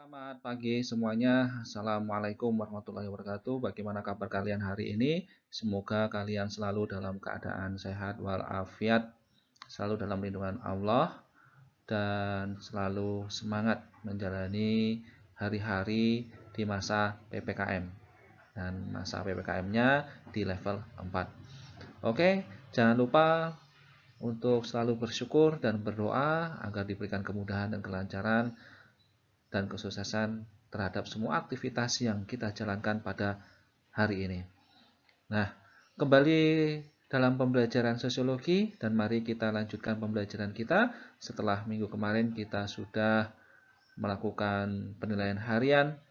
Selamat pagi semuanya. Assalamualaikum warahmatullahi wabarakatuh. Bagaimana kabar kalian hari ini? Semoga kalian selalu dalam keadaan sehat walafiat, selalu dalam lindungan Allah, dan selalu semangat menjalani hari-hari di masa PPKM. Dan masa PPKM-nya di level 4. Oke, jangan lupa untuk selalu bersyukur dan berdoa agar diberikan kemudahan dan kelancaran dan kesuksesan terhadap semua aktivitas yang kita jalankan pada hari ini. Nah, kembali dalam pembelajaran sosiologi dan mari kita lanjutkan pembelajaran kita. Setelah minggu kemarin kita sudah melakukan penilaian harian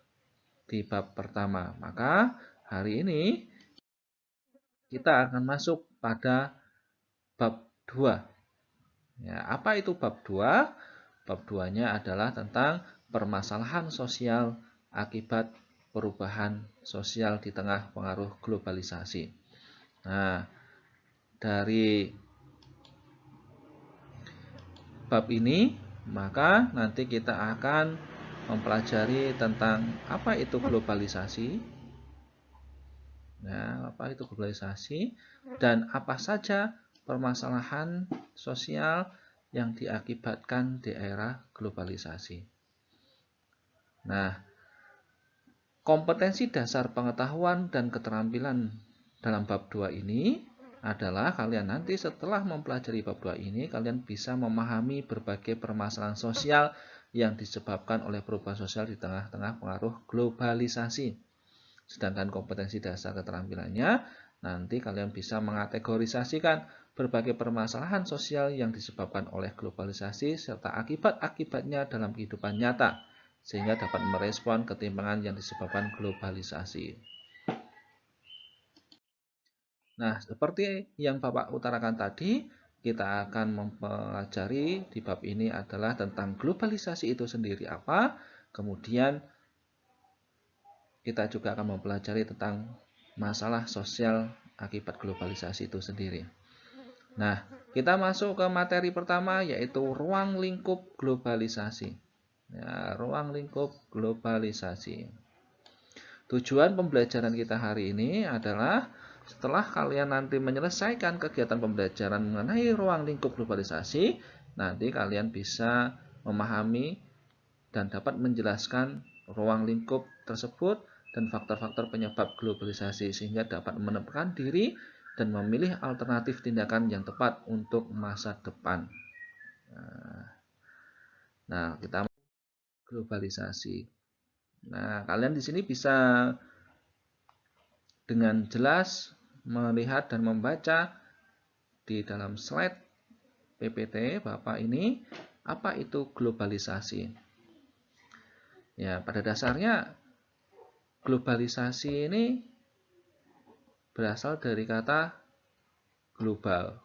di bab pertama. Maka hari ini kita akan masuk pada bab 2. Ya, apa itu bab 2? Bab 2-nya adalah tentang permasalahan sosial akibat perubahan sosial di tengah pengaruh globalisasi. Nah, dari bab ini, maka nanti kita akan mempelajari tentang apa itu globalisasi. Nah, apa itu globalisasi dan apa saja permasalahan sosial yang diakibatkan di era globalisasi. Nah, kompetensi dasar pengetahuan dan keterampilan dalam bab 2 ini adalah kalian nanti setelah mempelajari bab 2 ini, kalian bisa memahami berbagai permasalahan sosial yang disebabkan oleh perubahan sosial di tengah-tengah pengaruh globalisasi. Sedangkan kompetensi dasar keterampilannya, nanti kalian bisa mengategorisasikan berbagai permasalahan sosial yang disebabkan oleh globalisasi serta akibat-akibatnya dalam kehidupan nyata, sehingga dapat merespon ketimpangan yang disebabkan globalisasi. Nah, seperti yang Bapak utarakan tadi, kita akan mempelajari di bab ini adalah tentang globalisasi itu sendiri apa, kemudian kita juga akan mempelajari tentang masalah sosial akibat globalisasi itu sendiri. Nah, kita masuk ke materi pertama yaitu ruang lingkup globalisasi. Ya, ruang lingkup globalisasi. Tujuan pembelajaran kita hari ini adalah setelah kalian nanti menyelesaikan kegiatan pembelajaran mengenai ruang lingkup globalisasi, nanti kalian bisa memahami dan dapat menjelaskan ruang lingkup tersebut dan faktor-faktor penyebab globalisasi sehingga dapat menentukan diri dan memilih alternatif tindakan yang tepat untuk masa depan. Nah, kita globalisasi. Nah, kalian di sini bisa dengan jelas melihat dan membaca di dalam slide PPT Bapak ini apa itu globalisasi. Ya, pada dasarnya globalisasi ini berasal dari kata global.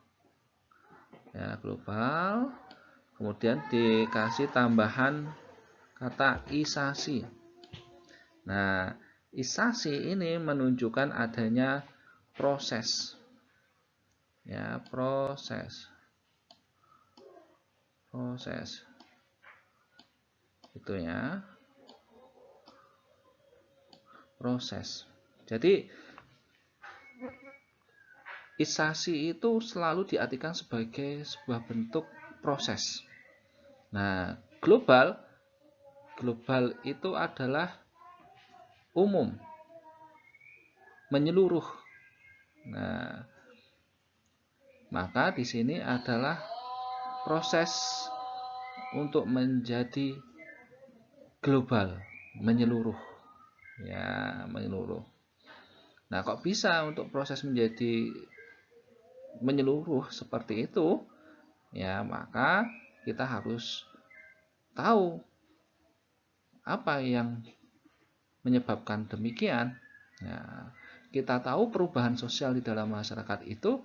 Ya, global. Kemudian dikasih tambahan kata isasi. Nah, isasi ini menunjukkan adanya proses. Ya, proses. Itu ya. Proses. Jadi isasi itu selalu diartikan sebagai sebuah bentuk proses. Nah, global itu adalah umum, menyeluruh. Nah, maka di sini adalah proses untuk menjadi global, menyeluruh. Ya, menyeluruh. Nah, kok bisa untuk proses menjadi menyeluruh seperti itu? Ya, maka kita harus tahu apa yang menyebabkan demikian. Ya, kita tahu perubahan sosial di dalam masyarakat itu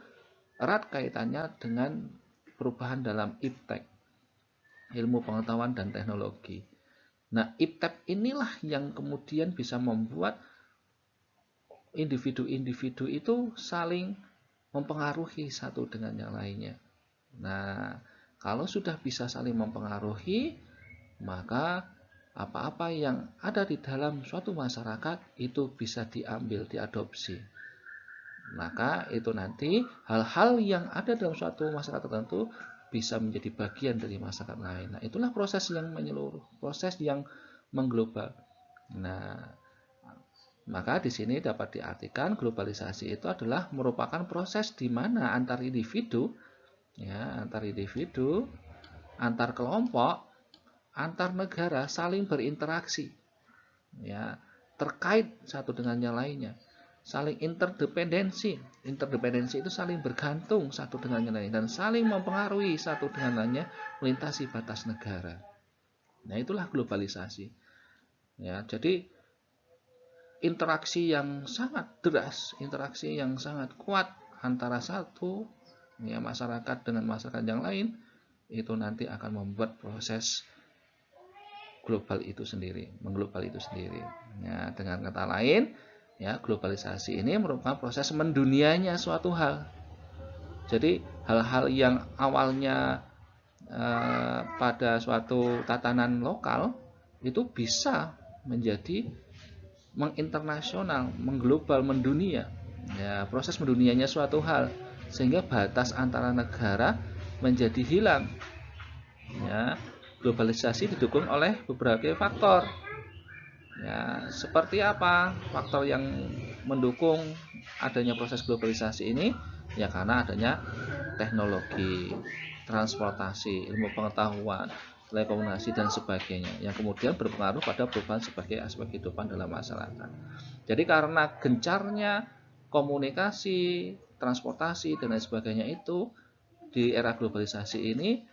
erat kaitannya dengan perubahan dalam iptek, ilmu pengetahuan dan teknologi. Nah, iptek inilah yang kemudian bisa membuat individu-individu itu saling mempengaruhi satu dengan yang lainnya. Nah, kalau sudah bisa saling mempengaruhi, maka apa-apa yang ada di dalam suatu masyarakat itu bisa diambil, diadopsi. Maka itu nanti hal-hal yang ada dalam suatu masyarakat tertentu bisa menjadi bagian dari masyarakat lain. Nah, itulah proses yang menyeluruh, proses yang mengglobal. Nah, maka di sini dapat diartikan globalisasi itu adalah merupakan proses di mana antar individu, antar kelompok, antar negara saling berinteraksi, ya, terkait satu dengan yang lainnya, saling interdependensi. Interdependensi itu saling bergantung satu dengan yang lain dan saling mempengaruhi satu dengan lainnya melintasi batas negara. Nah, itulah globalisasi. Ya, jadi interaksi yang sangat deras, interaksi yang sangat kuat antara satu masyarakat dengan masyarakat yang lain itu nanti akan membuat proses global itu sendiri, mengglobal itu sendiri. Ya, dengan kata lain, globalisasi ini merupakan proses mendunianya suatu hal. Jadi hal-hal yang awalnya pada suatu tatanan lokal itu bisa menjadi menginternasional, mengglobal, mendunia. Ya, proses mendunianya suatu hal sehingga batas antara negara menjadi hilang. Ya, globalisasi didukung oleh beberapa faktor. Ya, seperti apa faktor yang mendukung adanya proses globalisasi ini? Ya, karena adanya teknologi, transportasi, ilmu pengetahuan, telekomunikasi dan sebagainya yang kemudian berpengaruh pada perubahan sebagai aspek kehidupan dalam masyarakat. Jadi karena gencarnya komunikasi, transportasi dan lain sebagainya itu di era globalisasi ini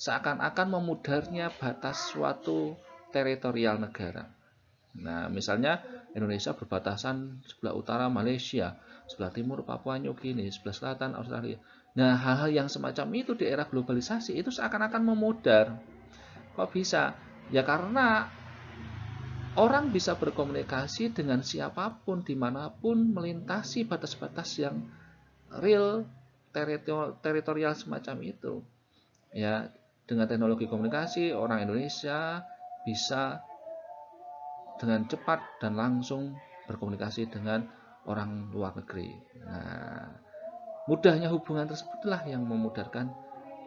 seakan-akan memudarnya batas suatu teritorial negara. Nah, misalnya Indonesia berbatasan sebelah utara Malaysia, sebelah timur Papua New Guinea, sebelah selatan Australia. Nah, hal-hal yang semacam itu di era globalisasi itu seakan-akan memudar. Kok bisa? Ya karena orang bisa berkomunikasi dengan siapapun, dimanapun, melintasi batas-batas yang real, teritorial semacam itu. Ya, dengan teknologi komunikasi, orang Indonesia bisa dengan cepat dan langsung berkomunikasi dengan orang luar negeri. Nah, mudahnya hubungan tersebutlah yang memudarkan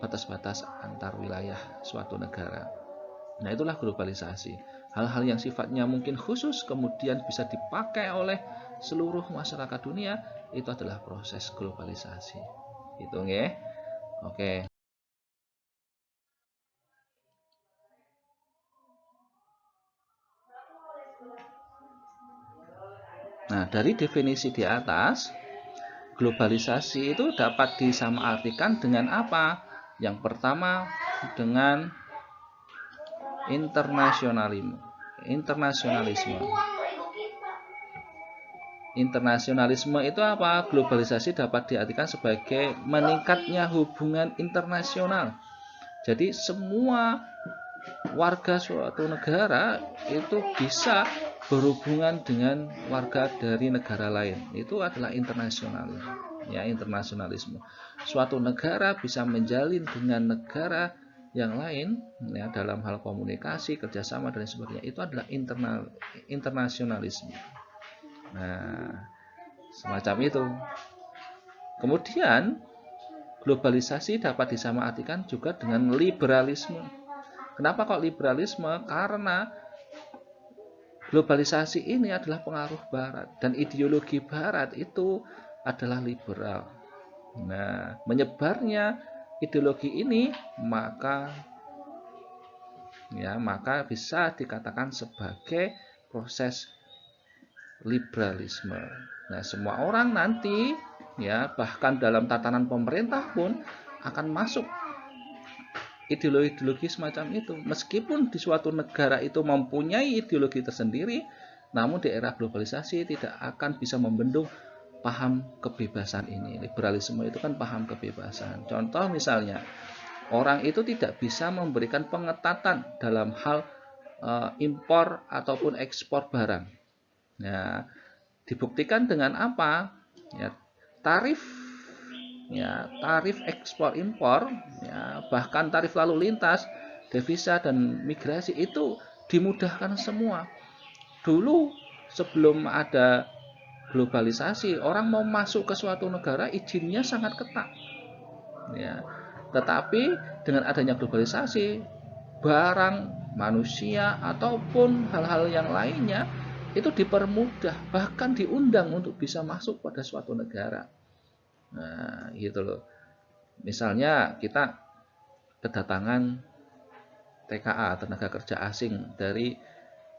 batas-batas antar wilayah suatu negara. Nah, itulah globalisasi. Hal-hal yang sifatnya mungkin khusus kemudian bisa dipakai oleh seluruh masyarakat dunia, itu adalah proses globalisasi. Itu nggih. Oke. Nah, dari definisi di atas, globalisasi itu dapat disamaartikan dengan apa? Yang pertama dengan internasionalisme. Internasionalisme. Internasionalisme itu apa? Globalisasi dapat diartikan sebagai meningkatnya hubungan internasional. Jadi semua warga suatu negara itu bisa berhubungan dengan warga dari negara lain. Itu adalah internasionalisme. Ya, internasionalisme. Suatu negara bisa menjalin dengan negara yang lain ya, dalam hal komunikasi, kerjasama dan sebagainya. Itu adalah internasionalisme. Nah, semacam itu. Kemudian globalisasi dapat disamaartikan juga dengan liberalisme. Kenapa kok liberalisme? Karena globalisasi ini adalah pengaruh Barat dan ideologi Barat itu adalah liberal. Nah, menyebarnya ideologi ini maka bisa dikatakan sebagai proses liberalisme. Nah, semua orang nanti bahkan dalam tatanan pemerintah pun akan masuk ideologi semacam itu. Meskipun di suatu negara itu mempunyai ideologi tersendiri, namun di era globalisasi tidak akan bisa membendung paham kebebasan ini. Liberalisme itu kan paham kebebasan. Contoh misalnya, orang itu tidak bisa memberikan pengetatan dalam hal impor ataupun ekspor barang. Nah, dibuktikan dengan apa? Ya, tarif ekspor impor bahkan tarif lalu lintas devisa dan migrasi itu dimudahkan semua. Dulu sebelum ada globalisasi, orang mau masuk ke suatu negara izinnya sangat ketat. Ya. Tetapi dengan adanya globalisasi, barang, manusia ataupun hal-hal yang lainnya itu dipermudah, bahkan diundang untuk bisa masuk pada suatu negara. Nah, gitu loh. Misalnya kita kedatangan TKA, tenaga kerja asing dari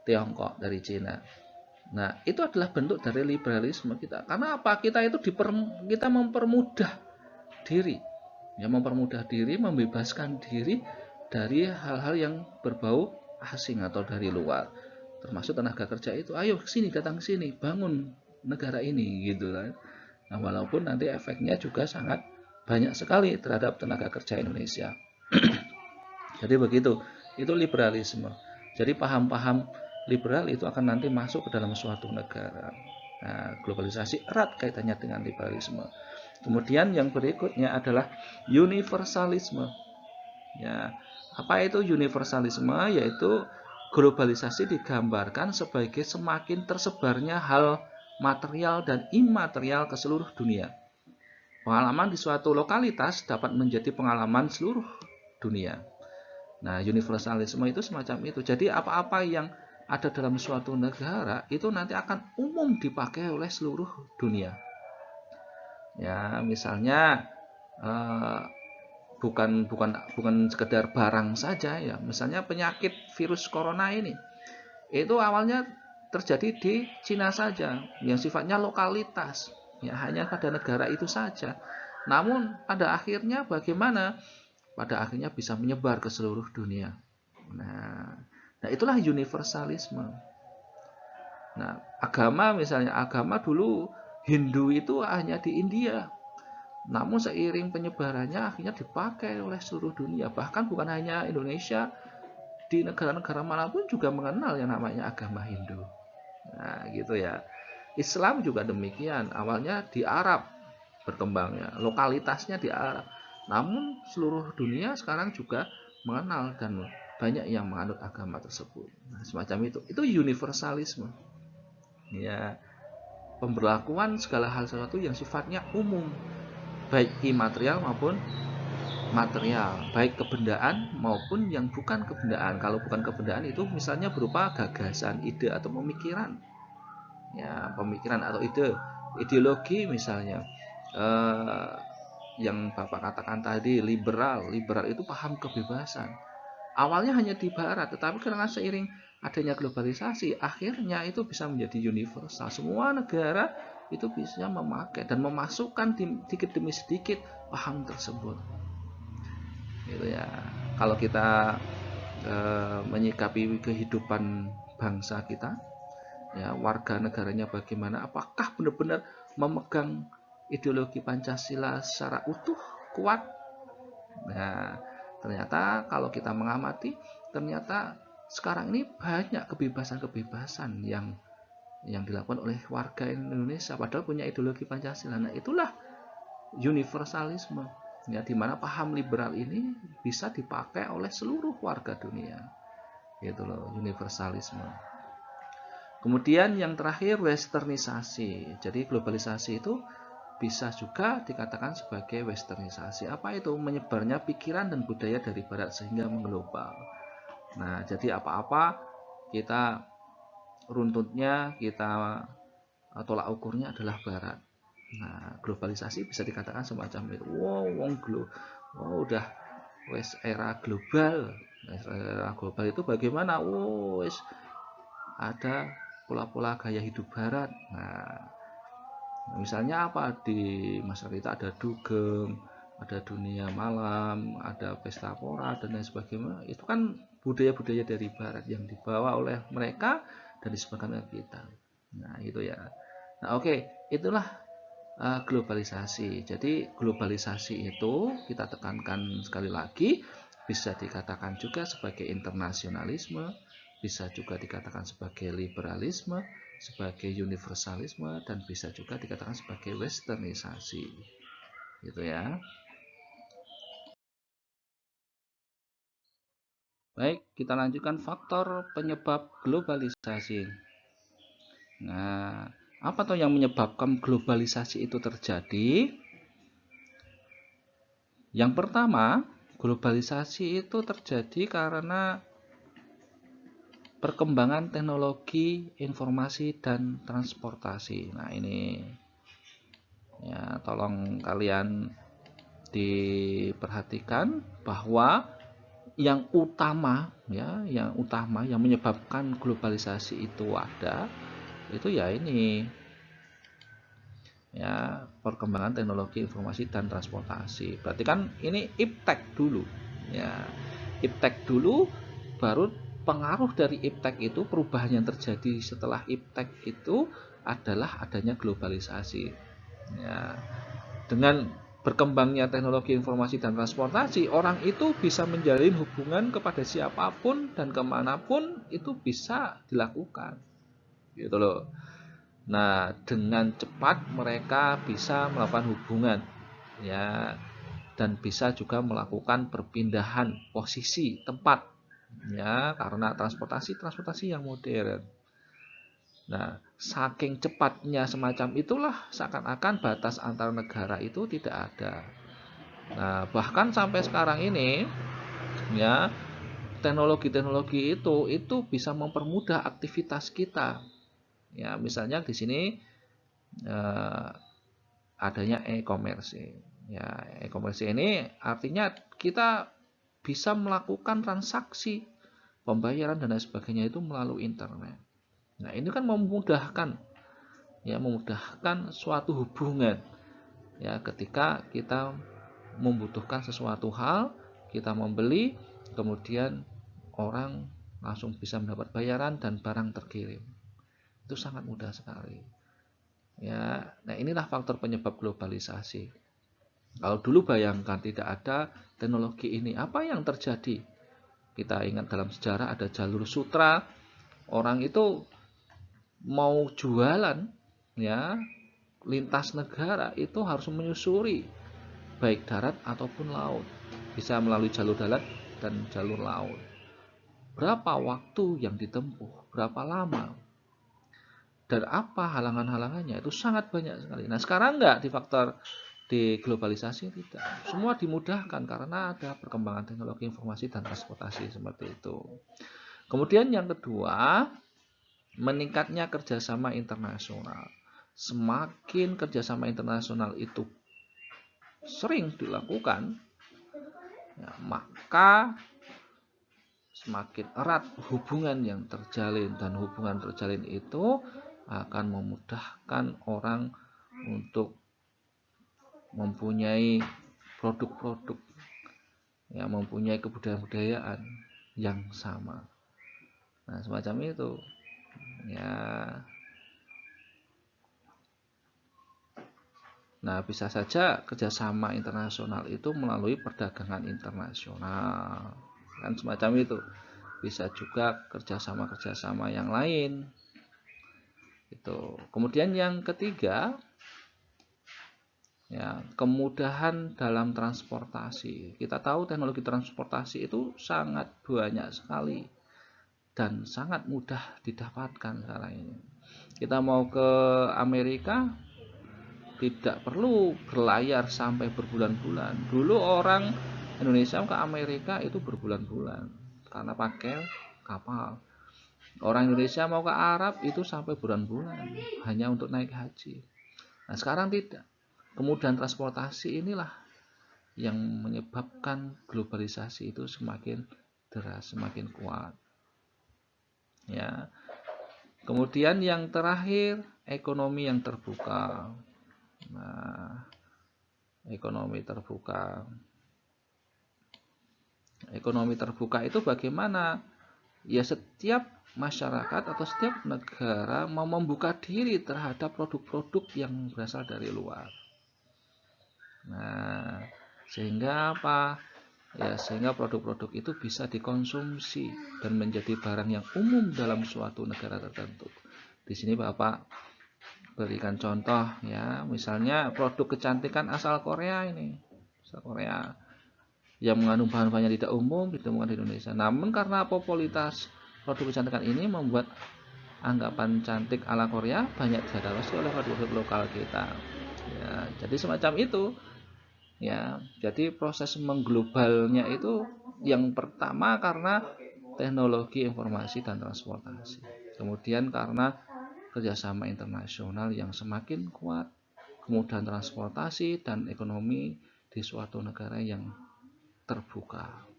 Tiongkok, dari Cina. Nah, itu adalah bentuk dari liberalisme kita. Karena apa? Kita mempermudah diri. Ya, mempermudah diri, membebaskan diri dari hal-hal yang berbau asing atau dari luar. Termasuk tenaga kerja itu, ayo sini, datang ke sini, bangun negara ini gitu kan. Nah, walaupun nanti efeknya juga sangat banyak sekali terhadap tenaga kerja Indonesia. Jadi begitu, itu liberalisme. Jadi paham-paham liberal itu akan nanti masuk ke dalam suatu negara. Nah, globalisasi erat kaitannya dengan liberalisme. Kemudian yang berikutnya adalah universalisme. Ya, apa itu universalisme? Yaitu globalisasi digambarkan sebagai semakin tersebarnya hal material dan imaterial ke seluruh dunia. Pengalaman di suatu lokalitas dapat menjadi pengalaman seluruh dunia. Nah, universalisme itu semacam itu. Jadi apa-apa yang ada dalam suatu negara itu nanti akan umum dipakai oleh seluruh dunia. Ya, misalnya bukan sekedar barang saja ya. Misalnya penyakit virus corona ini. Itu awalnya terjadi di Cina saja, yang sifatnya lokalitas. Ya, hanya pada negara itu saja. Namun pada akhirnya bagaimana? Pada akhirnya bisa menyebar ke seluruh dunia. Nah itulah universalisme. Nah, agama dulu Hindu itu hanya di India. Namun seiring penyebarannya akhirnya dipakai oleh seluruh dunia. Bahkan bukan hanya Indonesia, di negara-negara manapun juga mengenal yang namanya agama Hindu. Nah, gitu ya. Islam juga demikian. Awalnya di Arab berkembangnya, lokalitasnya di Arab. Namun seluruh dunia sekarang juga mengenal dan banyak yang menganut agama tersebut. Nah, semacam itu. Itu universalisme. Ya, pemberlakuan segala hal sesuatu yang sifatnya umum, baik imaterial maupun material, baik kebendaan maupun yang bukan kebendaan. Kalau bukan kebendaan itu misalnya berupa gagasan, ide atau pemikiran. Ya, pemikiran atau ide, ideologi misalnya. Yang Bapak katakan tadi liberal itu paham kebebasan. Awalnya hanya di barat, tetapi karena seiring adanya globalisasi, akhirnya itu bisa menjadi universal. Semua negara itu bisa memakai dan memasukkan sedikit demi sedikit paham tersebut. Gitu ya. Kalau kita menyikapi kehidupan bangsa kita, ya, warga negaranya bagaimana, apakah benar-benar memegang ideologi Pancasila secara utuh, kuat. Nah, ternyata kalau kita mengamati, ternyata sekarang ini banyak kebebasan-kebebasan yang dilakukan oleh warga Indonesia padahal punya ideologi Pancasila. Nah, itulah universalisme. Ya, di mana paham liberal ini bisa dipakai oleh seluruh warga dunia. Gitu loh, universalisme. Kemudian yang terakhir westernisasi. Jadi globalisasi itu bisa juga dikatakan sebagai westernisasi. Apa itu? Menyebarnya pikiran dan budaya dari barat sehingga mengglobal. Nah, jadi apa-apa kita runtutnya, kita tolak ukurnya adalah barat. Nah, globalisasi bisa dikatakan semacam itu. Udah era global. Era global itu bagaimana? Wes ada pola-pola gaya hidup barat. Nah, misalnya apa, di masyarakat kita ada dugem, ada dunia malam, ada pesta pora dan lain sebagainya. Itu kan budaya-budaya dari barat yang dibawa oleh mereka dan disebarkan ke kita. Nah, itu ya. Nah, oke, itulah globalisasi. Jadi globalisasi itu kita tekankan sekali lagi bisa dikatakan juga sebagai internasionalisme, bisa juga dikatakan sebagai liberalisme, sebagai universalisme, dan bisa juga dikatakan sebagai westernisasi. Gitu ya. Baik, kita lanjutkan faktor penyebab globalisasi. Nah, apa tuh yang menyebabkan globalisasi itu terjadi? Yang pertama, globalisasi itu terjadi karena perkembangan teknologi, informasi, dan transportasi. Nah, ini ya, tolong kalian diperhatikan bahwa yang utama yang menyebabkan globalisasi itu ada, itu ya ini ya, perkembangan teknologi informasi dan transportasi. Berarti kan ini iptek dulu ya, iptek dulu, baru pengaruh dari iptek itu, perubahan yang terjadi setelah iptek itu adalah adanya globalisasi ya. Dengan berkembangnya teknologi informasi dan transportasi, orang itu bisa menjalin hubungan kepada siapapun dan kemanapun itu bisa dilakukan gitu loh. Nah, dengan cepat mereka bisa melakukan hubungan ya, dan bisa juga melakukan perpindahan posisi tempat ya, karena transportasi yang modern. Nah, saking cepatnya semacam itulah seakan-akan batas antar negara itu tidak ada. Nah, bahkan sampai sekarang ini ya, teknologi-teknologi itu bisa mempermudah aktivitas kita. Ya, misalnya di sini eh, adanya e-commerce. Ya, e-commerce ini artinya kita bisa melakukan transaksi pembayaran dan lain sebagainya itu melalui internet. Nah, ini kan memudahkan suatu hubungan ya, ketika kita membutuhkan sesuatu hal, kita membeli, kemudian orang langsung bisa mendapat bayaran dan barang terkirim. Itu sangat mudah sekali. Ya, nah inilah faktor penyebab globalisasi. Kalau dulu bayangkan tidak ada teknologi ini, apa yang terjadi? Kita ingat dalam sejarah ada jalur sutra, orang itu mau jualan ya, lintas negara itu harus menyusuri baik darat ataupun laut. Bisa melalui jalur darat dan jalur laut. Berapa waktu yang ditempuh? Berapa lama? Dan apa halangan-halangannya? Itu sangat banyak sekali. Nah, sekarang enggak, di globalisasi tidak. Semua dimudahkan karena ada perkembangan teknologi informasi dan transportasi seperti itu. Kemudian yang kedua, meningkatnya kerjasama internasional. Semakin kerjasama internasional itu sering dilakukan, ya, maka semakin erat hubungan yang terjalin, dan hubungan terjalin itu akan memudahkan orang untuk mempunyai produk-produk, ya, mempunyai kebudayaan-budayaan yang sama. Nah, semacam itu ya. Nah, bisa saja kerjasama internasional itu melalui perdagangan internasional, kan semacam itu. Bisa juga kerjasama yang lain itu. Kemudian yang ketiga ya, kemudahan dalam transportasi. Kita tahu teknologi transportasi itu sangat banyak sekali dan sangat mudah didapatkan sekarang ini. Kita mau ke Amerika tidak perlu berlayar sampai berbulan-bulan. Dulu orang Indonesia ke Amerika itu berbulan-bulan karena pakai kapal. Orang Indonesia mau ke Arab itu sampai bulan-bulan hanya untuk naik haji. Nah, sekarang tidak. Kemudian transportasi inilah yang menyebabkan globalisasi itu semakin deras, semakin kuat. Ya. Kemudian yang terakhir, ekonomi yang terbuka. Nah, ekonomi terbuka. Ekonomi terbuka itu bagaimana? Ya, setiap masyarakat atau setiap negara mau membuka diri terhadap produk-produk yang berasal dari luar. Nah, sehingga apa? Ya, sehingga produk-produk itu bisa dikonsumsi dan menjadi barang yang umum dalam suatu negara tertentu. Di sini Bapak berikan contoh ya, misalnya produk kecantikan asal Korea ini. Asal Korea. yang mengandung bahan-bahan yang tidak umum ditemukan di Indonesia. Namun karena popularitas produk kecantikan ini membuat anggapan cantik ala Korea banyak diadopsi oleh produk lokal kita. Ya, jadi semacam itu. Ya, jadi proses mengglobalnya itu yang pertama karena teknologi informasi dan transportasi. Kemudian karena kerjasama internasional yang semakin kuat, kemudahan transportasi dan ekonomi di suatu negara yang terbuka.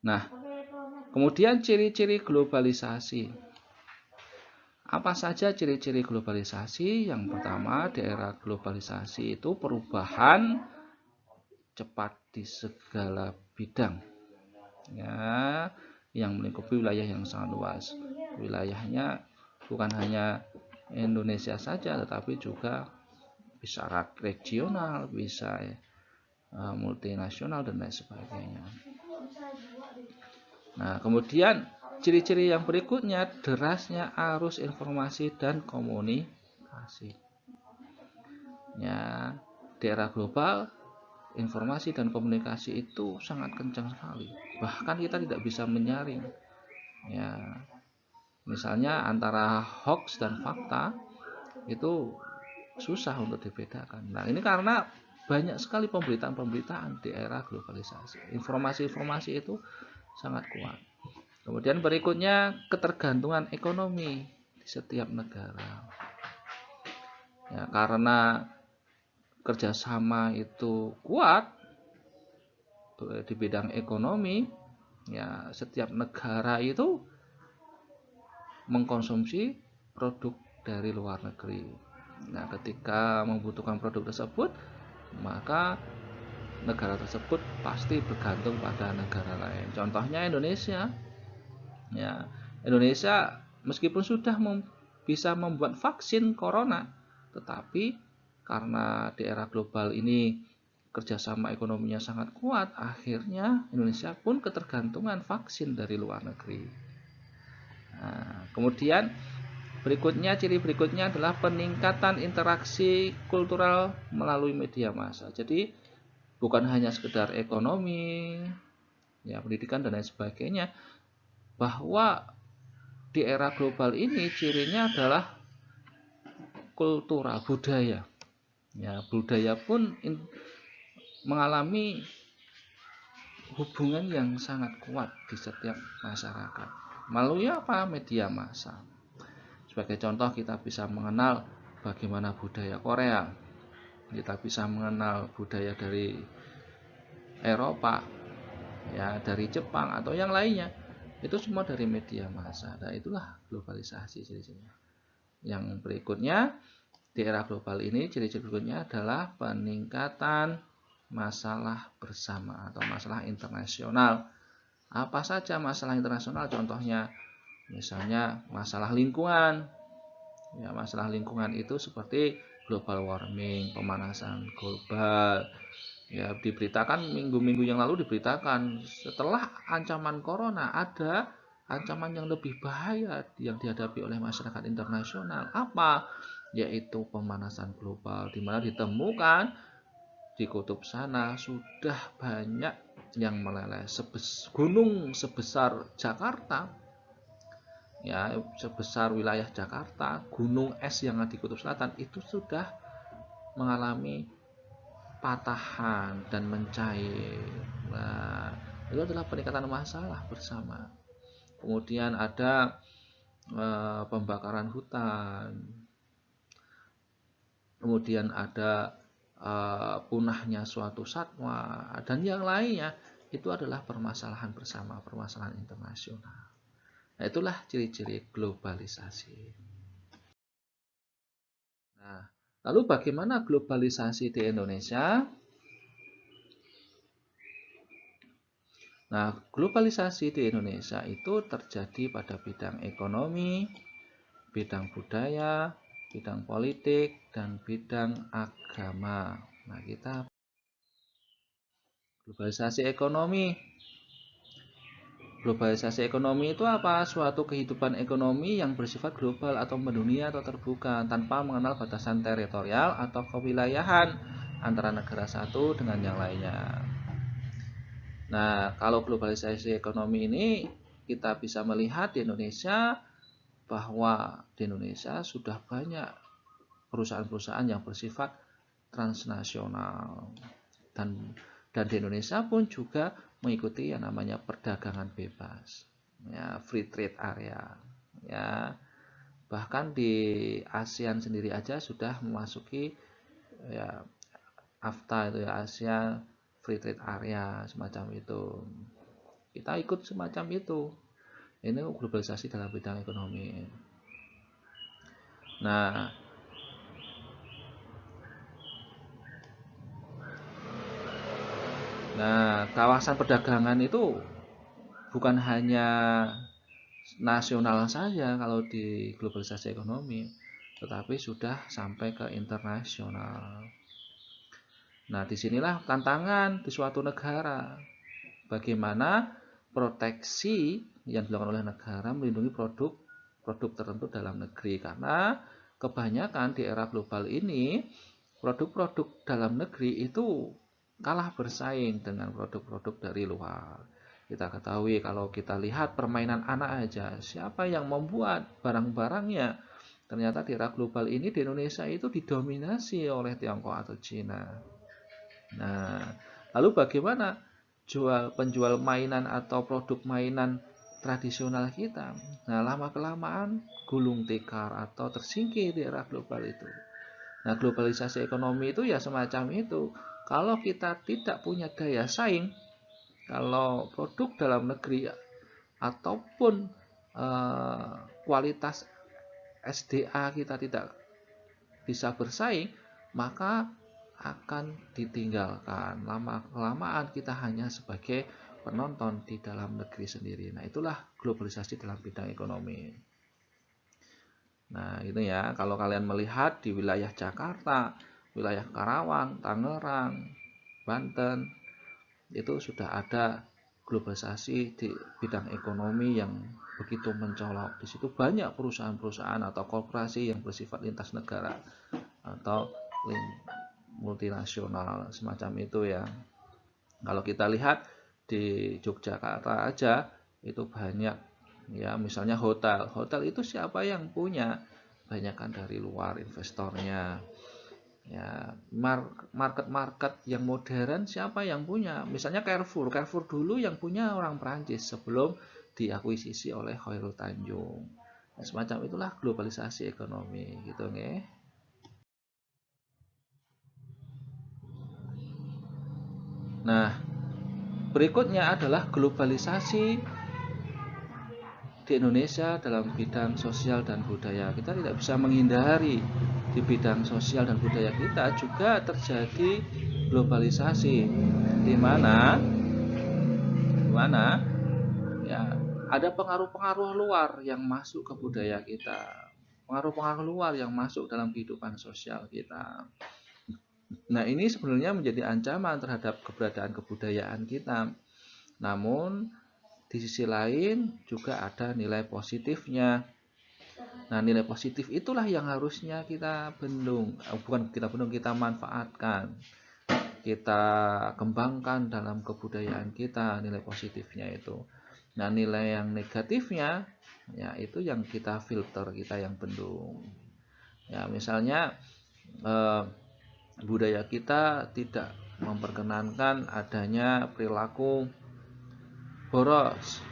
Nah, kemudian ciri-ciri globalisasi. Apa saja ciri-ciri globalisasi? Yang pertama, di era globalisasi itu perubahan cepat di segala bidang. Ya, yang melingkupi wilayah yang sangat luas. Wilayahnya bukan hanya Indonesia saja, tetapi juga bisa regional, bisa multinasional dan lain sebagainya. Nah, kemudian ciri-ciri yang berikutnya derasnya arus informasi dan komunikasi. Ya, di era global informasi dan komunikasi itu sangat kencang sekali. Bahkan kita tidak bisa menyaring. Ya, misalnya antara hoax dan fakta itu susah untuk dibedakan. Nah, ini karena banyak sekali pemberitaan-pemberitaan di era globalisasi. Informasi-informasi itu sangat kuat. Kemudian berikutnya ketergantungan ekonomi di setiap negara. Ya, karena kerjasama itu kuat di bidang ekonomi, ya setiap negara itu mengkonsumsi produk dari luar negeri. Nah, ketika membutuhkan produk tersebut, maka negara tersebut pasti bergantung pada negara lain. Contohnya Indonesia. Ya, Indonesia meskipun sudah bisa membuat vaksin corona, tetapi karena di era global ini kerjasama ekonominya sangat kuat, akhirnya Indonesia pun ketergantungan vaksin dari luar negeri. Nah, kemudian ciri berikutnya adalah peningkatan interaksi kultural melalui media massa. Jadi bukan hanya sekedar ekonomi, ya pendidikan dan lain sebagainya, bahwa di era global ini cirinya adalah kultural, budaya. Ya, budaya pun mengalami hubungan yang sangat kuat di setiap masyarakat. Melalui apa? Media massa. Sebagai contoh kita bisa mengenal bagaimana budaya Korea. Kita bisa mengenal budaya dari Eropa, ya dari Jepang atau yang lainnya. Itu semua dari media massa. Nah, itulah globalisasi ciri-cirinya. Yang berikutnya di era global ini ciri-ciri berikutnya adalah peningkatan masalah bersama atau masalah internasional. Apa saja masalah internasional? Contohnya misalnya masalah lingkungan. Ya, masalah lingkungan itu seperti global warming, pemanasan global. Ya, diberitakan minggu-minggu yang lalu diberitakan setelah ancaman corona ada ancaman yang lebih bahaya yang dihadapi oleh masyarakat internasional. Apa? Yaitu pemanasan global, di mana ditemukan di kutub sana sudah banyak yang meleleh. Gunung sebesar Jakarta, ya sebesar wilayah Jakarta, gunung es yang ada di kutub selatan itu sudah mengalami patahan dan mencair. Nah, itu adalah peningkatan masalah bersama. Kemudian ada pembakaran hutan. Kemudian ada punahnya suatu satwa dan yang lainnya. Itu adalah permasalahan bersama, permasalahan internasional. Nah, itulah ciri-ciri globalisasi. Nah, lalu bagaimana globalisasi di Indonesia? Nah, globalisasi di Indonesia itu terjadi pada bidang ekonomi, bidang budaya, bidang politik, dan bidang agama. Nah, kita globalisasi ekonomi. Globalisasi ekonomi itu apa? Suatu kehidupan ekonomi yang bersifat global atau mendunia atau terbuka tanpa mengenal batasan teritorial atau kewilayahan. antara negara satu dengan yang lainnya. Nah, kalau globalisasi ekonomi ini kita bisa melihat di Indonesia bahwa di Indonesia sudah banyak perusahaan-perusahaan yang bersifat transnasional dan di Indonesia pun juga mengikuti yang namanya perdagangan bebas, ya, free trade area, ya. Bahkan di ASEAN sendiri aja sudah memasuki, ya, AFTA itu ya, Asia Free Trade Area semacam itu. Kita ikut semacam itu. Ini globalisasi dalam bidang ekonomi. Nah, kawasan perdagangan itu bukan hanya nasional saja kalau di globalisasi ekonomi, tetapi sudah sampai ke internasional. Nah, disinilah tantangan di suatu negara. Bagaimana proteksi yang dilakukan oleh negara melindungi produk tertentu dalam negeri, karena kebanyakan di era global ini produk-produk dalam negeri itu kalah bersaing dengan produk-produk dari luar. Kita ketahui kalau kita lihat permainan anak aja, siapa yang membuat barang-barangnya? Ternyata di era global ini di Indonesia itu didominasi oleh Tiongkok atau Cina. Nah, lalu bagaimana penjual mainan atau produk mainan tradisional kita? Nah, lama-kelamaan gulung tikar atau tersingkir di era global itu. Nah, globalisasi ekonomi itu ya semacam itu. Kalau kita tidak punya daya saing, kalau produk dalam negeri ataupun kualitas SDA kita tidak bisa bersaing, maka akan ditinggalkan. Lama-kelamaan kita hanya sebagai penonton di dalam negeri sendiri. Nah, itulah globalisasi dalam bidang ekonomi. Nah, itu ya, kalau kalian melihat di wilayah Jakarta, wilayah Karawang, Tangerang, Banten, itu sudah ada globalisasi di bidang ekonomi yang begitu mencolok. Di situ banyak perusahaan-perusahaan atau korporasi yang bersifat lintas negara atau multinasional semacam itu ya. Kalau kita lihat di Yogyakarta aja itu banyak ya, misalnya hotel. Hotel itu siapa yang punya? Banyak kan dari luar investornya. Ya, market yang modern siapa yang punya? Misalnya Carrefour. Carrefour dulu yang punya orang Prancis sebelum diakuisisi oleh Khairul Tanjung. Nah, semacam itulah globalisasi ekonomi gitu nggih. Nah, berikutnya adalah globalisasi di Indonesia dalam bidang sosial dan budaya. Kita tidak bisa menghindari di bidang sosial dan budaya kita juga terjadi globalisasi, di mana ya ada pengaruh-pengaruh luar yang masuk ke budaya kita, pengaruh-pengaruh luar yang masuk dalam kehidupan sosial kita. Nah, ini sebenarnya menjadi ancaman terhadap keberadaan kebudayaan kita. Namun di sisi lain juga ada nilai positifnya. Nah, nilai positif itulah yang harusnya kita bendung, bukan kita bendung, kita manfaatkan, kita kembangkan dalam kebudayaan kita nilai positifnya itu. Nah, nilai yang negatifnya ya itu yang kita filter, kita yang bendung. Ya, misalnya budaya kita tidak memperkenankan adanya perilaku boros,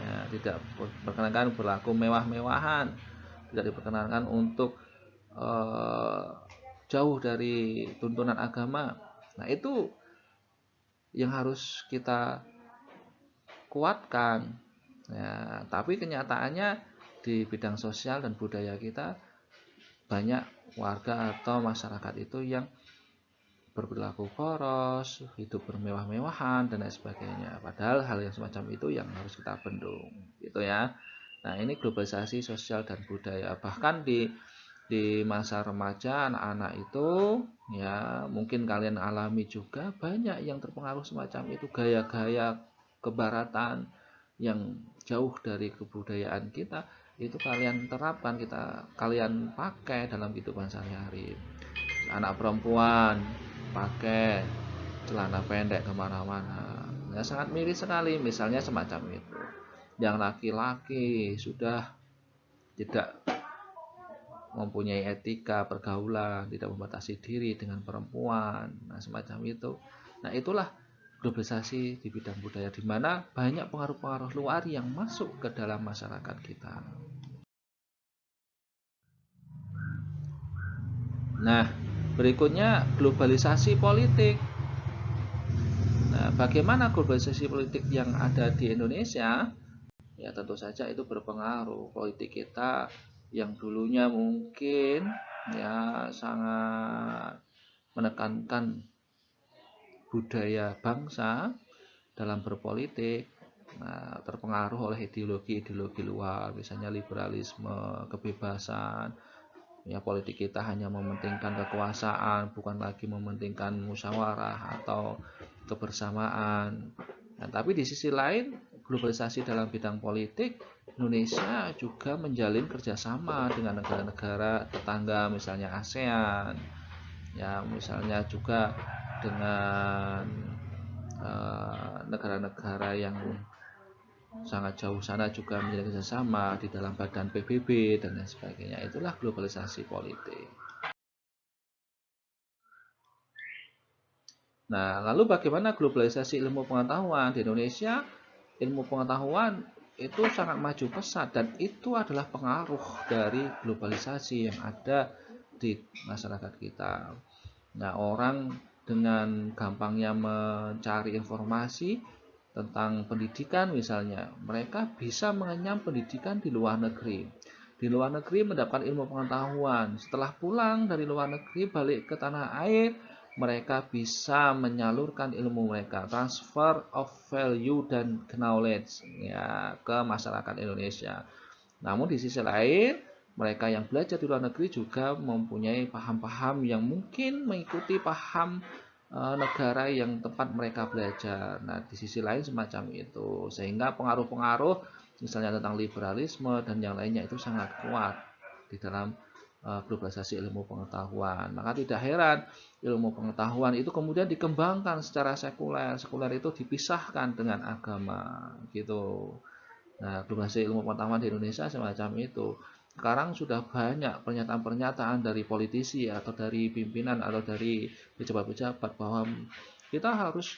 ya, tidak diperkenankan berlaku mewah-mewahan, tidak diperkenankan untuk jauh dari tuntunan agama. Nah, itu yang harus kita kuatkan ya, tapi kenyataannya di bidang sosial dan budaya kita banyak warga atau masyarakat itu yang berperilaku boros, hidup bermewah-mewahan dan lain sebagainya. Padahal hal yang semacam itu yang harus kita bendung, gitu ya. Nah, ini globalisasi sosial dan budaya. Bahkan di masa remaja anak-anak itu ya mungkin kalian alami juga banyak yang terpengaruh semacam itu, gaya-gaya kebaratan yang jauh dari kebudayaan kita itu kalian terapkan, kalian pakai dalam kehidupan sehari-hari. Anak perempuan pakai celana pendek kemana-mana. Nah, sangat miris sekali misalnya semacam itu. Yang laki-laki sudah tidak mempunyai etika pergaulan, tidak membatasi diri dengan perempuan, nah semacam itu. Nah itulah globalisasi di bidang budaya, di mana banyak pengaruh-pengaruh luar yang masuk ke dalam masyarakat kita. Nah, berikutnya globalisasi politik. Nah, bagaimana globalisasi politik yang ada di Indonesia? Ya tentu saja itu berpengaruh. Politik kita yang dulunya mungkin ya sangat menekankan budaya bangsa dalam berpolitik, nah, terpengaruh oleh ideologi-ideologi luar, misalnya liberalisme, kebebasan. Ya politik kita hanya mementingkan kekuasaan, bukan lagi mementingkan musyawarah atau kebersamaan. Nah, tapi di sisi lain, globalisasi dalam bidang politik, Indonesia juga menjalin kerjasama dengan negara-negara tetangga, misalnya ASEAN, ya misalnya juga dengan negara-negara yang sangat jauh sana juga menjalin kerjasama di dalam badan PBB dan lain sebagainya. Itulah globalisasi politik. Nah, lalu bagaimana globalisasi ilmu pengetahuan di Indonesia? Ilmu pengetahuan itu sangat maju pesat dan itu adalah pengaruh dari globalisasi yang ada di masyarakat kita. Nah, orang dengan gampangnya mencari informasi tentang pendidikan misalnya, mereka bisa mengenyam pendidikan di luar negeri. Di luar negeri mendapat ilmu pengetahuan. Setelah pulang dari luar negeri balik ke tanah air, mereka bisa menyalurkan ilmu mereka, transfer of value dan knowledge ya ke masyarakat Indonesia. Namun di sisi lain, mereka yang belajar di luar negeri juga mempunyai paham-paham yang mungkin mengikuti paham negara yang tempat mereka belajar. Nah, di sisi lain semacam itu. Sehingga pengaruh-pengaruh misalnya tentang liberalisme dan yang lainnya itu sangat kuat di dalam globalisasi ilmu pengetahuan. Maka tidak heran ilmu pengetahuan itu kemudian dikembangkan secara sekuler. Sekuler itu dipisahkan dengan agama gitu. Nah, globalisasi ilmu pengetahuan di Indonesia semacam itu. Sekarang sudah banyak pernyataan-pernyataan dari politisi atau dari pimpinan atau dari pejabat-pejabat bahwa kita harus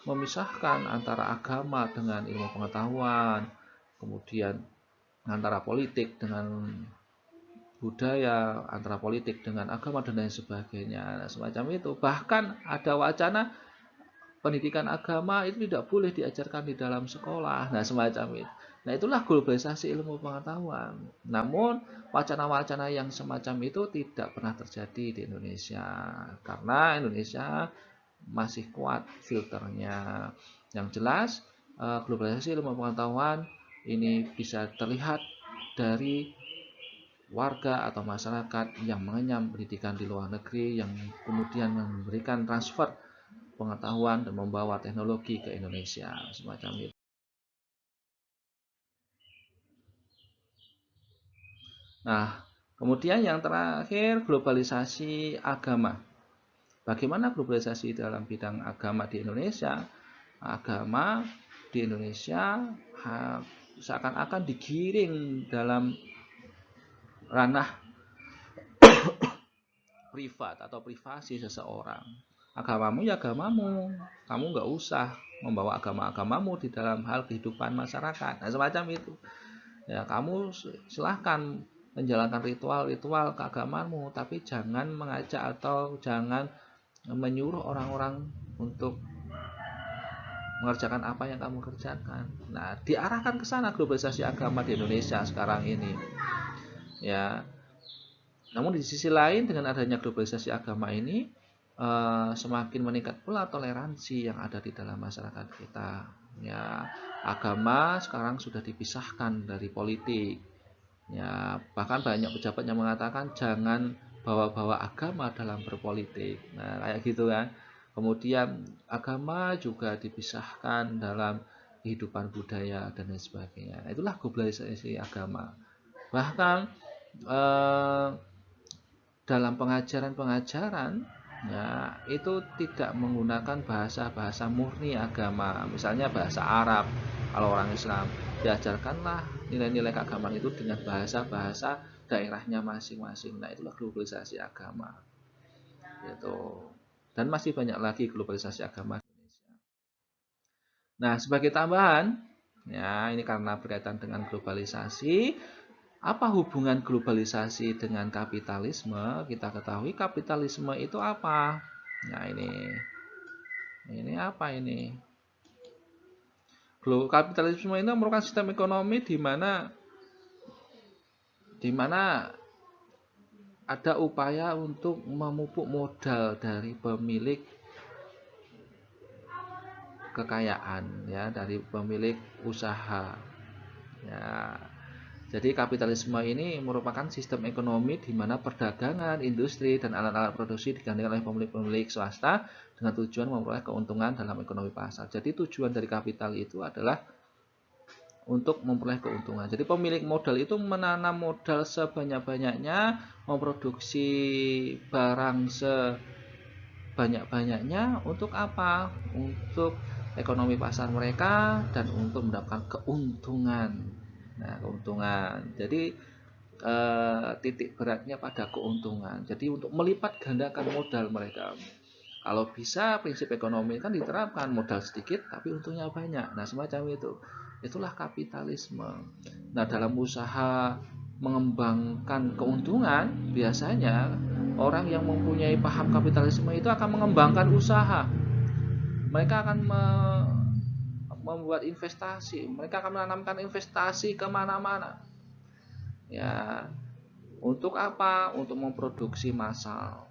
memisahkan antara agama dengan ilmu pengetahuan, kemudian antara politik dengan budaya, antara politik dengan agama dan lain sebagainya. Nah, semacam itu. Bahkan ada wacana pendidikan agama itu tidak boleh diajarkan di dalam sekolah. Nah, semacam itu. Nah, itulah globalisasi ilmu pengetahuan. Namun, wacana-wacana yang semacam itu tidak pernah terjadi di Indonesia. Karena Indonesia masih kuat filternya. Yang jelas, globalisasi ilmu pengetahuan ini bisa terlihat dari warga atau masyarakat yang mengenyam pendidikan di luar negeri, yang kemudian memberikan transfer pengetahuan dan membawa teknologi ke Indonesia semacam itu. Nah, kemudian yang terakhir globalisasi agama. Bagaimana globalisasi dalam bidang agama di Indonesia? Agama di Indonesia seakan-akan digiring dalam ranah privat atau privasi seseorang. Agamamu ya agamamu, kamu nggak usah membawa agama-agamamu di dalam hal kehidupan masyarakat. Nah, semacam itu. Ya, kamu silahkan menjalankan ritual-ritual keagamaanmu, tapi jangan mengajak atau jangan menyuruh orang-orang untuk mengerjakan apa yang kamu kerjakan. Nah, diarahkan ke sana globalisasi agama di Indonesia sekarang ini. Ya, namun di sisi lain dengan adanya globalisasi agama ini semakin meningkat pula toleransi yang ada di dalam masyarakat kita. Ya, agama sekarang sudah dipisahkan dari politik. Ya, bahkan banyak pejabat yang mengatakan jangan bawa-bawa agama dalam berpolitik. Nah, kayak gitu kan. Kemudian agama juga dipisahkan dalam kehidupan budaya dan lain sebagainya. Nah, itulah globalisasi agama. Bahkan dalam pengajaran-pengajaran ya itu tidak menggunakan bahasa-bahasa murni agama, misalnya bahasa Arab. Kalau orang Islam diajarkanlah nilai-nilai keagamaan itu dengan bahasa-bahasa daerahnya masing-masing. Nah, itulah globalisasi agama gitu. Dan masih banyak lagi globalisasi agama di Indonesia. Nah, sebagai tambahan, ya ini karena berkaitan dengan globalisasi, apa hubungan globalisasi dengan kapitalisme? Kita ketahui kapitalisme itu apa? Nah, ini apa ini? Kapitalisme itu merupakan sistem ekonomi di mana ada upaya untuk memupuk modal dari pemilik kekayaan, ya, dari pemilik usaha. Ya, jadi kapitalisme ini merupakan sistem ekonomi di mana perdagangan, industri, dan alat-alat produksi digantikan oleh pemilik-pemilik swasta dengan tujuan memperoleh keuntungan dalam ekonomi pasar. Jadi tujuan dari kapital itu adalah untuk memperoleh keuntungan. Jadi pemilik modal itu menanam modal sebanyak-banyaknya, memproduksi barang sebanyak-banyaknya untuk apa? Untuk ekonomi pasar mereka dan untuk mendapatkan keuntungan. Nah, keuntungan. Jadi titik beratnya pada keuntungan. Jadi untuk melipat gandakan modal mereka. Kalau bisa prinsip ekonomi kan diterapkan, modal sedikit tapi untungnya banyak. Nah, semacam itu. Itulah kapitalisme. Nah, dalam usaha mengembangkan keuntungan, biasanya orang yang mempunyai paham kapitalisme itu akan mengembangkan usaha. Mereka akan membuat investasi. Mereka akan menanamkan investasi kemana-mana. Ya, untuk apa? Untuk memproduksi massal.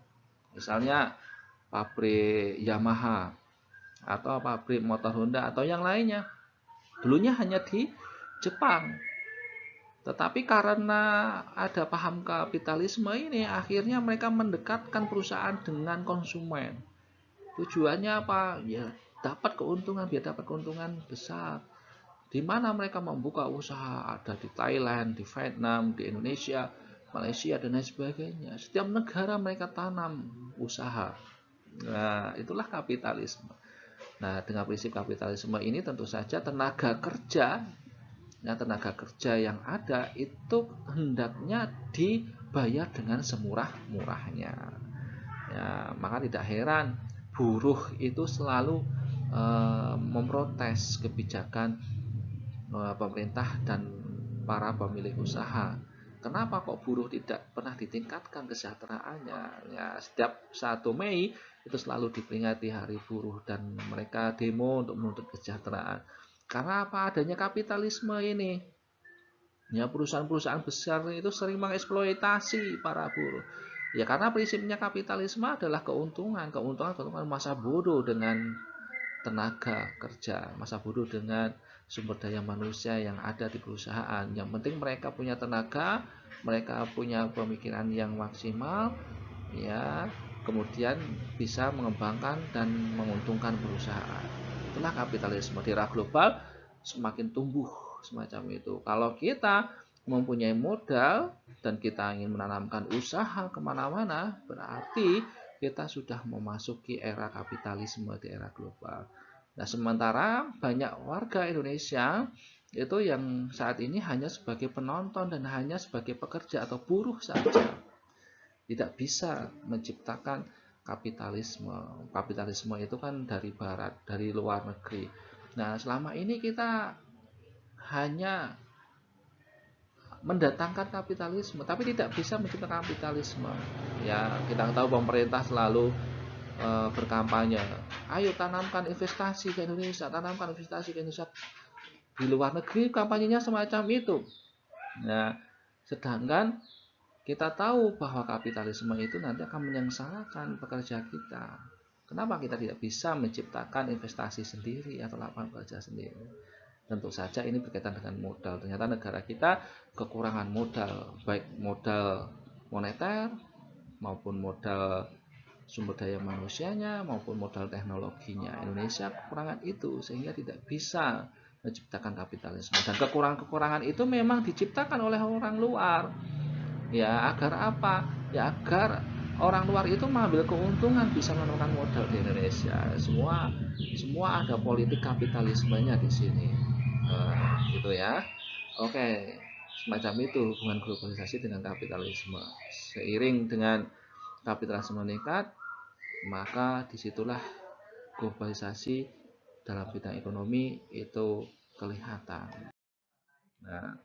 Misalnya pabrik Yamaha atau pabrik motor Honda atau yang lainnya. Dulunya hanya di Jepang. Tetapi karena ada paham kapitalisme ini, akhirnya mereka mendekatkan perusahaan dengan konsumen. Tujuannya apa? Ya, dapat keuntungan, biar dapat keuntungan besar. Di mana mereka membuka usaha, ada di Thailand, di Vietnam, di Indonesia, Malaysia, dan lain sebagainya. Setiap negara mereka tanam usaha. Nah, itulah kapitalisme. Nah, dengan prinsip kapitalisme ini tentu saja tenaga kerja yang ada itu hendaknya dibayar dengan semurah-murahnya. Ya, maka tidak heran buruh itu selalu memprotes kebijakan pemerintah dan para pemilik usaha. Kenapa kok buruh tidak pernah ditingkatkan kesejahteraannya? Ya, setiap 1 Mei itu selalu diperingati Hari Buruh dan mereka demo untuk menuntut kesejahteraan. Karena apa? Adanya kapitalisme ini. Ya, perusahaan-perusahaan besar itu sering mengeksploitasi para buruh. Ya, karena prinsipnya kapitalisme adalah keuntungan masa bodoh dengan tenaga kerja, masa bodoh dengan sumber daya manusia yang ada di perusahaan. Yang penting mereka punya tenaga, mereka punya pemikiran yang maksimal, ya, kemudian bisa mengembangkan dan menguntungkan perusahaan. Itulah kapitalisme. Di era global semakin tumbuh semacam itu. Kalau kita mempunyai modal dan kita ingin menanamkan usaha kemana-mana, berarti kita sudah memasuki era kapitalisme di era global. Nah, sementara banyak warga Indonesia itu yang saat ini hanya sebagai penonton dan hanya sebagai pekerja atau buruh saja, tidak bisa menciptakan kapitalisme. Kapitalisme itu kan dari barat, dari luar negeri. Nah, selama ini kita hanya mendatangkan kapitalisme, tapi tidak bisa menciptakan kapitalisme. Ya, kita tahu pemerintah selalu berkampanye, ayo tanamkan investasi ke Indonesia, tanamkan investasi ke Indonesia. Di luar negeri kampanyenya semacam itu. Nah, sedangkan kita tahu bahwa kapitalisme itu nanti akan menyengsarakan pekerja kita. Kenapa kita tidak bisa menciptakan investasi sendiri atau lapangan kerja sendiri? Tentu saja ini berkaitan dengan modal. Ternyata negara kita kekurangan modal, baik modal moneter maupun modal sumber daya manusianya maupun modal teknologinya. Indonesia kekurangan itu sehingga tidak bisa menciptakan kapitalisme. Dan kekurangan-kekurangan itu memang diciptakan oleh orang luar. Ya, agar apa? Ya, agar orang luar itu mengambil keuntungan bisa menemukan modal di Indonesia. Semua ada politik kapitalismenya di sini. Gitu ya. Oke, semacam itu hubungan globalisasi dengan kapitalisme. Seiring dengan kapitalisme meningkat, maka disitulah globalisasi dalam bidang ekonomi itu kelihatan. Nah,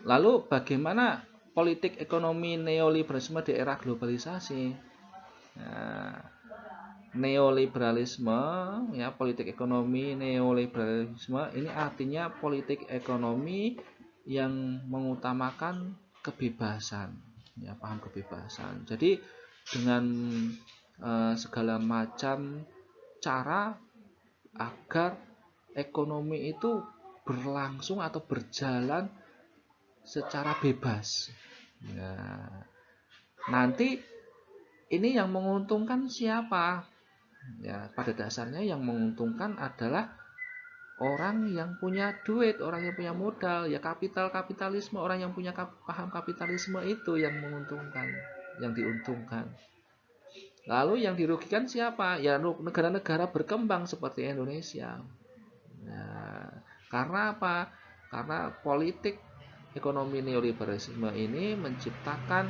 lalu bagaimana politik ekonomi neoliberalisme di era globalisasi? Nah, neoliberalisme, ya, politik ekonomi neoliberalisme ini artinya politik ekonomi yang mengutamakan kebebasan, ya, paham kebebasan. Jadi dengan segala macam cara agar ekonomi itu berlangsung atau berjalan secara bebas. Nah, nanti ini yang menguntungkan siapa? Ya, pada dasarnya yang menguntungkan adalah orang yang punya duit, orang yang punya modal, ya kapitalisme, orang yang punya paham kapitalisme itu yang menguntungkan, yang diuntungkan. Lalu yang dirugikan siapa? Ya negara-negara berkembang seperti Indonesia. Nah, karena apa? Karena politik ekonomi neoliberalisme ini menciptakan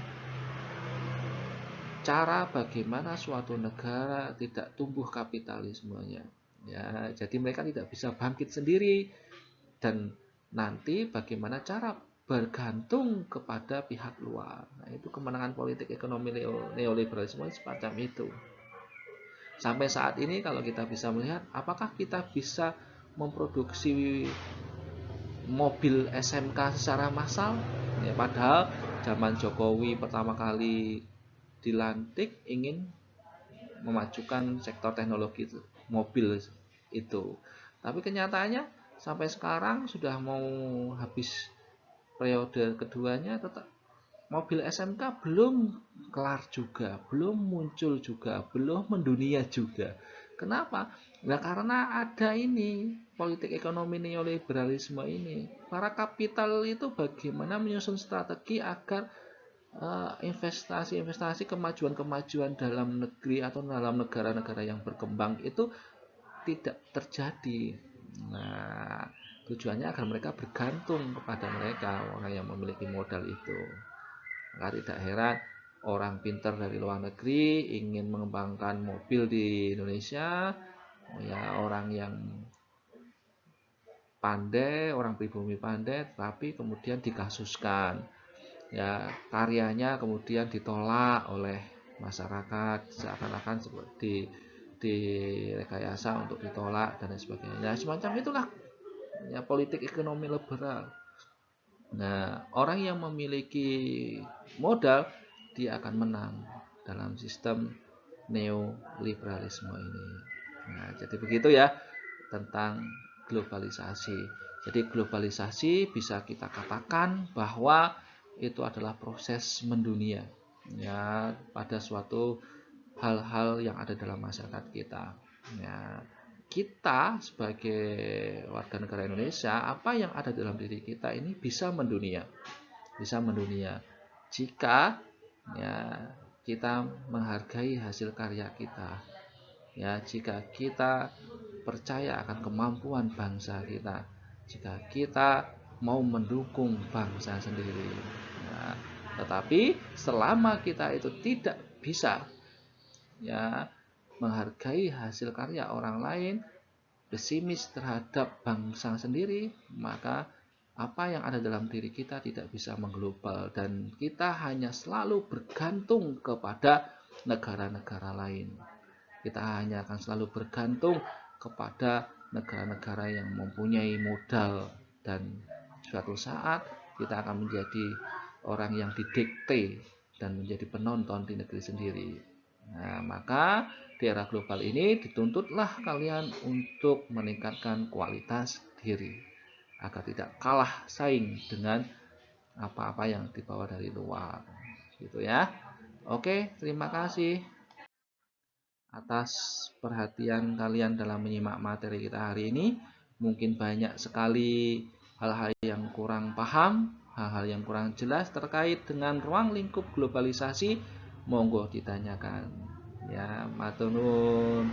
cara bagaimana suatu negara tidak tumbuh kapitalismenya. Ya, jadi mereka tidak bisa bangkit sendiri dan nanti bagaimana cara bergantung kepada pihak luar. Nah, itu kemenangan politik ekonomi neoliberalisme semacam itu. Sampai saat ini kalau kita bisa melihat, apakah kita bisa memproduksi mobil SMK secara massal? Ya, padahal zaman Jokowi pertama kali dilantik ingin memajukan sektor teknologi mobil itu. Tapi kenyataannya sampai sekarang sudah mau habis periode keduanya, tetap mobil SMK belum kelar juga, belum muncul juga, belum mendunia juga. Kenapa? Nah, karena ada ini politik ekonomi neoliberalisme ini. Para kapital itu bagaimana menyusun strategi agar investasi-investasi kemajuan-kemajuan dalam negeri atau dalam negara-negara yang berkembang itu tidak terjadi. Nah, tujuannya agar mereka bergantung kepada mereka, orang yang memiliki modal itu. Maka tidak heran orang pintar dari luar negeri ingin mengembangkan mobil di Indonesia, ya, orang yang pandai, orang pribumi pandai, tapi kemudian dikasuskan. Ya, karyanya kemudian ditolak oleh masyarakat, seakan-akan seperti direkayasa untuk ditolak dan lain sebagainya. Nah, semacam itulah ya politik ekonomi liberal. Nah, orang yang memiliki modal dia akan menang dalam sistem neoliberalisme ini. Nah, jadi begitu ya tentang globalisasi. Jadi globalisasi bisa kita katakan bahwa itu adalah proses mendunia, ya, pada suatu hal-hal yang ada dalam masyarakat kita. Ya, kita sebagai warga negara Indonesia, apa yang ada dalam diri kita ini bisa mendunia jika, ya, kita menghargai hasil karya kita, ya, jika kita percaya akan kemampuan bangsa kita, jika kita mau mendukung bangsa sendiri. Nah, tetapi selama kita itu tidak bisa, ya, menghargai hasil karya orang lain, pesimis terhadap bangsa sendiri, maka apa yang ada dalam diri kita tidak bisa mengglobal dan kita hanya selalu bergantung kepada negara-negara lain. Kita hanya akan selalu bergantung kepada negara-negara yang mempunyai modal dan suatu saat kita akan menjadi orang yang didikte dan menjadi penonton di negeri sendiri. Nah, maka di era global ini dituntutlah kalian untuk meningkatkan kualitas diri agar tidak kalah saing dengan apa-apa yang dibawa dari luar. Gitu ya. Oke, terima kasih atas perhatian kalian dalam menyimak materi kita hari ini. Mungkin banyak sekali hal-hal yang kurang paham, hal-hal yang kurang jelas terkait dengan ruang lingkup globalisasi. Monggo ditanyakan. Ya, matur nuwun.